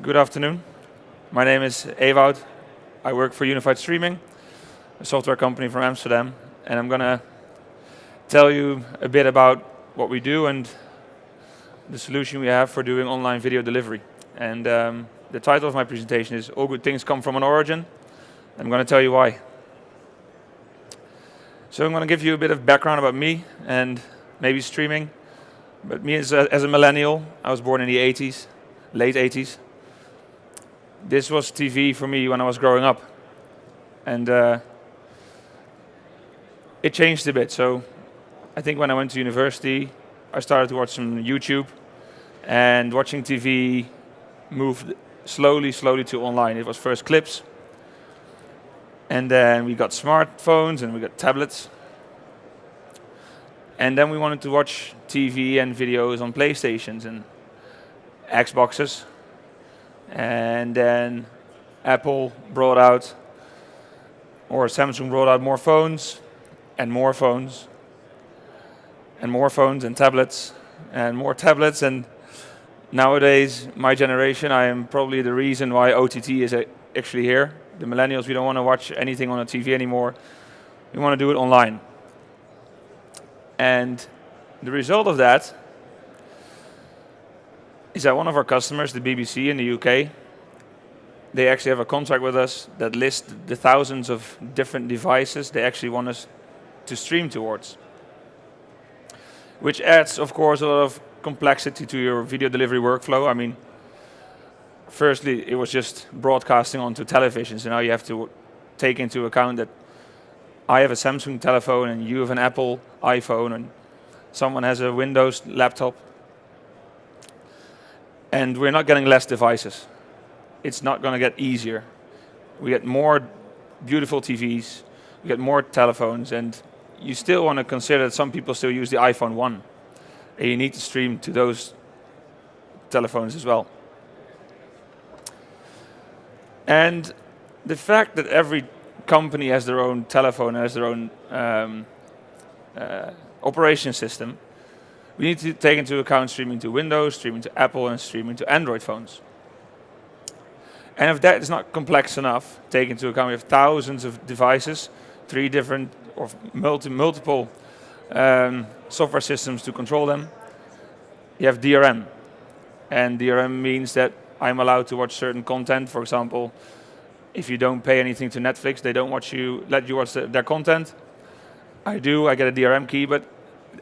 Good afternoon. My name is Ewout. I work for Unified Streaming, a software company from Amsterdam, and I'm going to tell you a bit about what we do and the solution we have for doing online video delivery. And the title of my presentation is All Good Things Come From an Origin. I'm going to tell you why. So I'm going to give you a bit of background about me and maybe streaming. But me as a millennial, I was born in the 80s, late 80s. This was TV for me when I was growing up. And it changed a bit. So I think when I went to university, I started to watch some YouTube. And watching TV moved slowly to online. It was first clips. And then we got smartphones and we got tablets. And then we wanted to watch TV and videos on PlayStations and Xboxes. And then Apple brought out, or Samsung brought out more phones, and more phones, and more phones and tablets, and more tablets. And nowadays, my generation, I am probably the reason why OTT is actually here. The millennials, we don't want to watch anything on a TV anymore. We want to do it online. And the result of that is that one of our customers, the BBC in the UK, they actually have a contract with us that lists the thousands of different devices they actually want us to stream towards. Which adds, of course, a lot of complexity to your video delivery workflow. I mean, firstly, it was just broadcasting onto televisions, and now you have to take into account that I have a Samsung telephone and you have an Apple iPhone and someone has a Windows laptop. And we're not getting less devices. It's not going to get easier. We get more beautiful TVs, we get more telephones, and you still want to consider that some people still use the iPhone 1. And you need to stream to those telephones as well. And the fact that every company has their own telephone, has their own operation system, we need to take into account streaming to Windows, streaming to Apple, and streaming to Android phones. And if that is not complex enough, take into account we have thousands of devices, 3 different or multiple software systems to control them. You have DRM. And DRM means that I'm allowed to watch certain content. For example, if you don't pay anything to Netflix, they don't let you watch their content. I do, I get a DRM key, but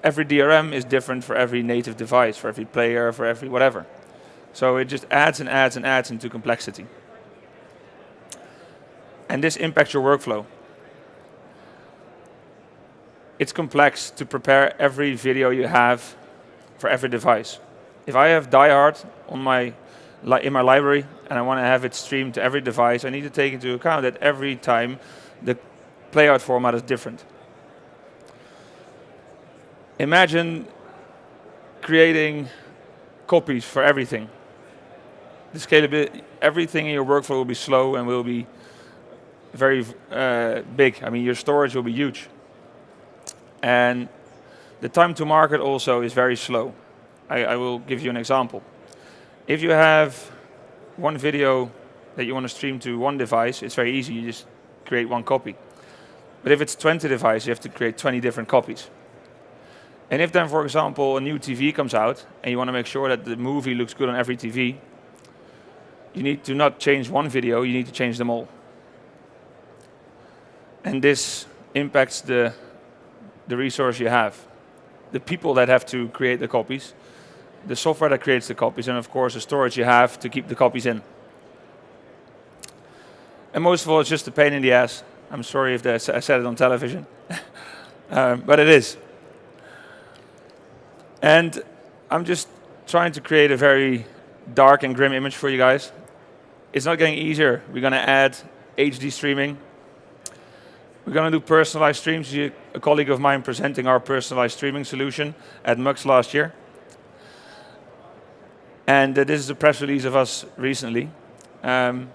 every DRM is different for every native device, for every player, for every whatever. So it just adds and adds and adds into complexity. And this impacts your workflow. It's complex to prepare every video you have for every device. If I have Die Hard in my library and I want to have it streamed to every device, I need to take into account that every time the playout format is different. Imagine creating copies for everything. The scalability, everything in your workflow will be slow and will be very big. I mean, your storage will be huge. And the time to market also is very slow. I will give you an example. If you have one video that you want to stream to one device, it's very easy. You just create one copy. But if it's 20 devices, you have to create 20 different copies. And if then, for example, a new TV comes out and you want to make sure that the movie looks good on every TV, you need to not change one video, you need to change them all. And this impacts the resource you have, the people that have to create the copies, the software that creates the copies, and of course the storage you have to keep the copies in. And most of all, it's just a pain in the ass. I'm sorry if I said it on television, but it is. And I'm just trying to create a very dark and grim image for you guys. It's not getting easier. We're going to add HD streaming. We're going to do personalized streams. A colleague of mine presenting our personalized streaming solution at MUX last year. And this is a press release of us recently. There's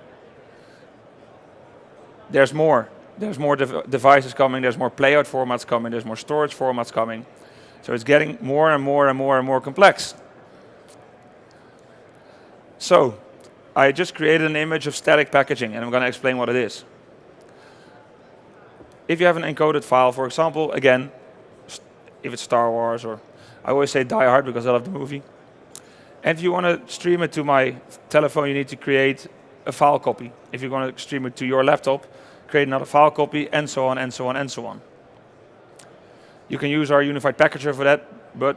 more. There's more devices coming. There's more playout formats coming. There's more storage formats coming. So it's getting more and more and more and more complex. So I just created an image of static packaging, and I'm going to explain what it is. If you have an encoded file, for example, again, if it's Star Wars, or I always say Die Hard because I love the movie. And if you want to stream it to my telephone, you need to create a file copy. If you're going to stream it to your laptop, create another file copy, and so on, and so on, and so on. You can use our unified packager for that, but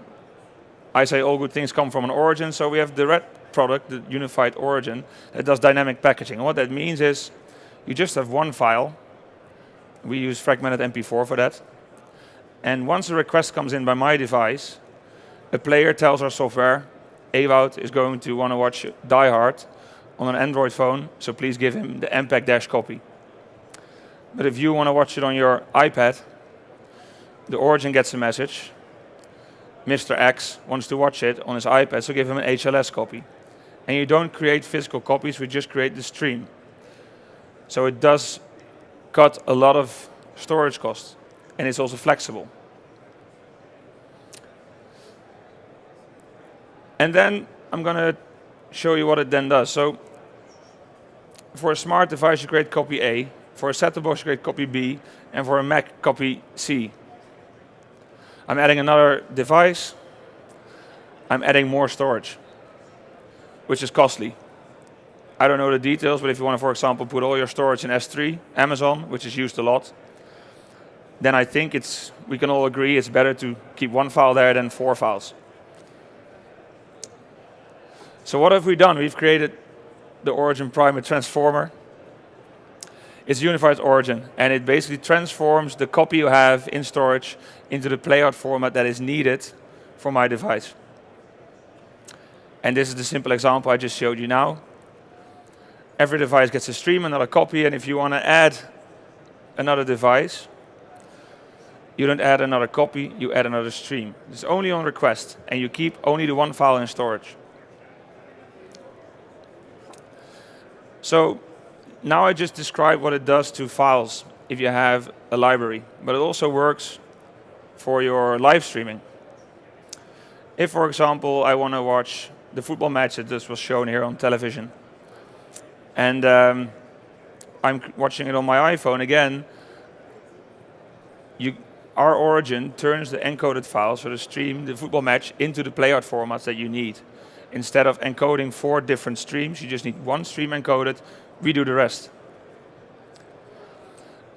I say all good things come from an origin, so we have the red product, the unified origin, that does dynamic packaging. And what that means is you just have one file. We use fragmented MP4 for that. And once a request comes in by my device, a player tells our software, Ewout is going to want to watch Die Hard on an Android phone, so please give him the MPEG-copy. But if you want to watch it on your iPad, the origin gets a message. Mr. X wants to watch it on his iPad, so give him an HLS copy. And you don't create physical copies, we just create the stream. So it does cut a lot of storage costs, and it's also flexible. And then I'm going to show you what it then does. So for a smart device, you create copy A. For a set-top box, you create copy B. And for a Mac, copy C. I'm adding another device. I'm adding more storage, which is costly. I don't know the details, but if you want to, for example, put all your storage in S3, Amazon, which is used a lot, then I think we can all agree it's better to keep one file there than 4 files. So what have we done? We've created the origin primate transformer. It's unified origin, and it basically transforms the copy you have in storage into the playout format that is needed for my device. And this is the simple example I just showed you now. Every device gets a stream, another copy, and if you want to add another device, you don't add another copy, you add another stream. It's only on request, and you keep only the one file in storage. So now I just described what it does to files if you have a library, but it also works for your live streaming. If, for example, I want to watch the football match that just was shown here on television, and I'm watching it on my iPhone again, our origin turns the encoded files, so the stream, the football match, into the playout formats that you need. Instead of encoding 4 different streams, you just need one stream encoded, we do the rest.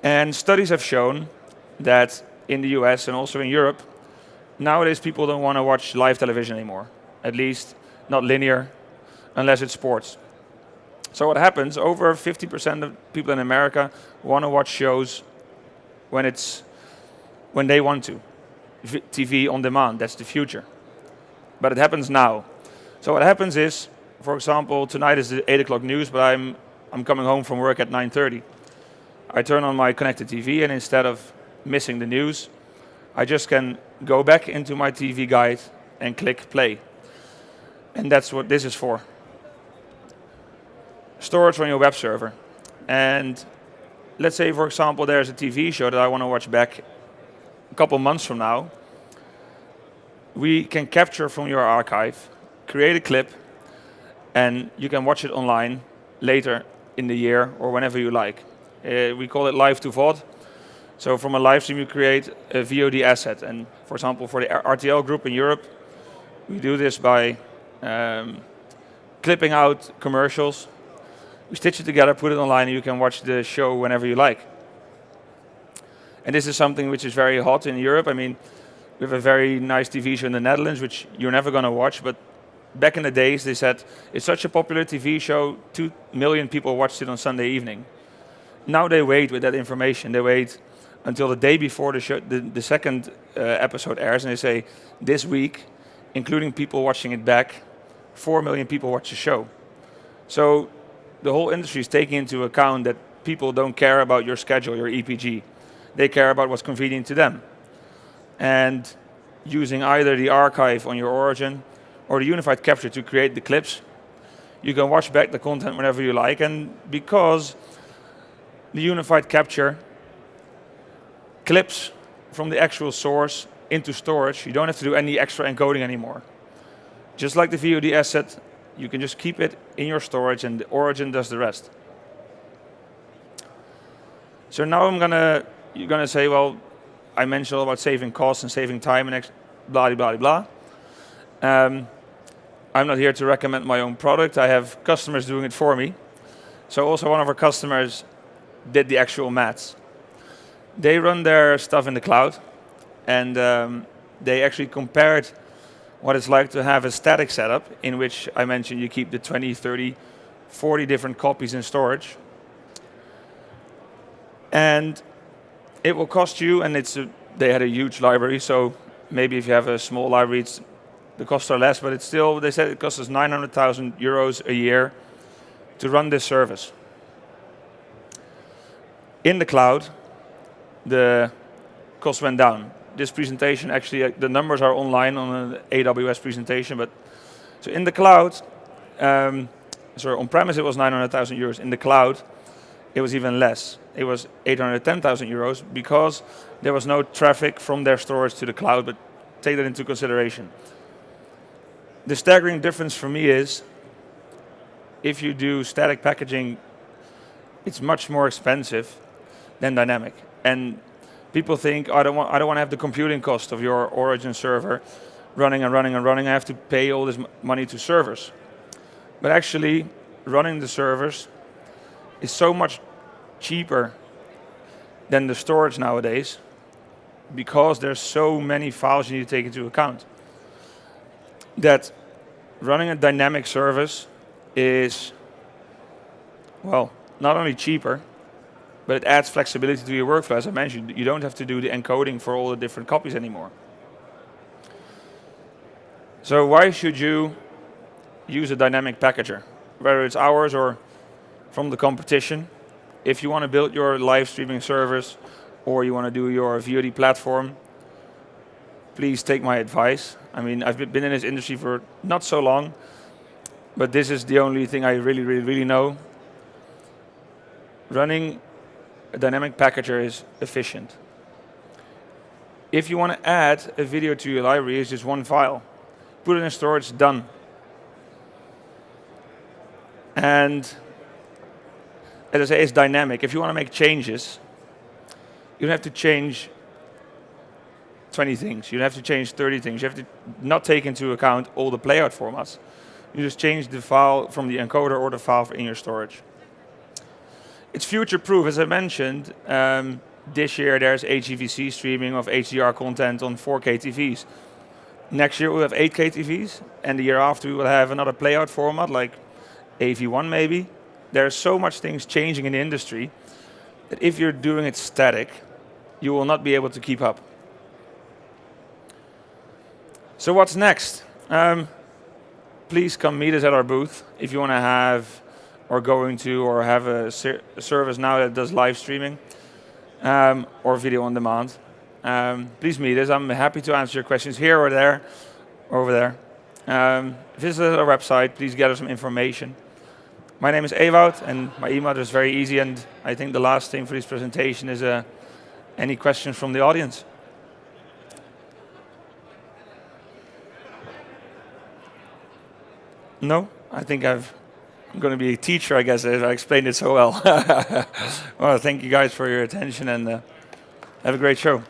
And studies have shown that in the US and also in Europe, nowadays people don't want to watch live television anymore. At least not linear, unless it's sports. So what happens, over 50% of people in America want to watch shows when they want to. TV on demand, that's the future. But it happens now. So what happens is, for example, tonight is the 8 o'clock news, but I'm coming home from work at 9:30. I turn on my connected TV, and instead of missing the news, I just can go back into my TV guide and click play. And that's what this is for. Storage on your web server. And let's say, for example, there's a TV show that I want to watch back a couple months from now. We can capture from your archive, create a clip, and you can watch it online later in the year or whenever you like. We call it live to VOD. So from a live stream, you create a VOD asset. And for example, for the RTL group in Europe, we do this by clipping out commercials. We stitch it together, put it online, and you can watch the show whenever you like. And this is something which is very hot in Europe. I mean, we have a very nice TV show in the Netherlands, which you're never going to watch, but back in the days, they said, it's such a popular TV show, 2 million people watched it on Sunday evening. Now they wait with that information. They wait until the day before the show, the second episode airs, and they say, this week, including people watching it back, 4 million people watch the show. So the whole industry is taking into account that people don't care about your schedule, your EPG. They care about what's convenient to them. And using either the archive on your origin or the unified capture to create the clips, you can watch back the content whenever you like. And because the unified capture clips from the actual source into storage, you don't have to do any extra encoding anymore. Just like the VOD asset You can just keep it in your storage, and the origin does the rest. So now you're gonna say, well, I mentioned all about saving costs and saving time and blah blah blah. I'm not here to recommend my own product. I have customers doing it for me. So also one of our customers did the actual maths. They run their stuff in the cloud, and they actually compared what it's like to have a static setup in which I mentioned you keep the 20, 30, 40 different copies in storage. And it will cost you, and they had a huge library, so maybe if you have a small library, the costs are less, but it's still, they said it costs us 900,000 euros a year to run this service. In the cloud, the cost went down. This presentation, actually, the numbers are online on an AWS presentation, but so in the cloud, sorry, on-premise it was 900,000 euros. In the cloud, it was even less. It was 810,000 euros because there was no traffic from their storage to the cloud, but take that into consideration. The staggering difference for me is if you do static packaging, it's much more expensive than dynamic. And people think, I don't want to have the computing cost of your origin server running and running and running. I have to pay all this money to servers. But actually, running the servers is so much cheaper than the storage nowadays because there's so many files you need to take into account that running a dynamic service is, well, not only cheaper, but it adds flexibility to your workflow. As I mentioned, you don't have to do the encoding for all the different copies anymore. So why should you use a dynamic packager, whether it's ours or from the competition? If you want to build your live streaming service or you want to do your VOD platform, please take my advice. I mean, I've been in this industry for not so long, but this is the only thing I really know. Running a dynamic packager is efficient. If you want to add a video to your library, it's just one file. Put it in storage, done. And as I say, it's dynamic. If you want to make changes, you don't have to change 20 things. You don't have to change 30 things. You have to not take into account all the playout formats. You just change the file from the encoder or the file in your storage. It's future-proof, as I mentioned. This year there's HEVC streaming of HDR content on 4K TVs. Next year we'll have 8K TVs, and the year after we will have another playout format like AV1 maybe. There's so much things changing in the industry that if you're doing it static, you will not be able to keep up. So what's next? Please come meet us at our booth if you want to have or going to or have a service now that does live streaming or video on demand. Please meet us. I'm happy to answer your questions here or there, or over there. Visit our website. Please gather some information. My name is Ewout, and my email address is very easy. And I think the last thing for this presentation is any questions from the audience. No? I think I'm going to be a teacher, I guess, if I explained it so well. Well, thank you guys for your attention, and have a great show.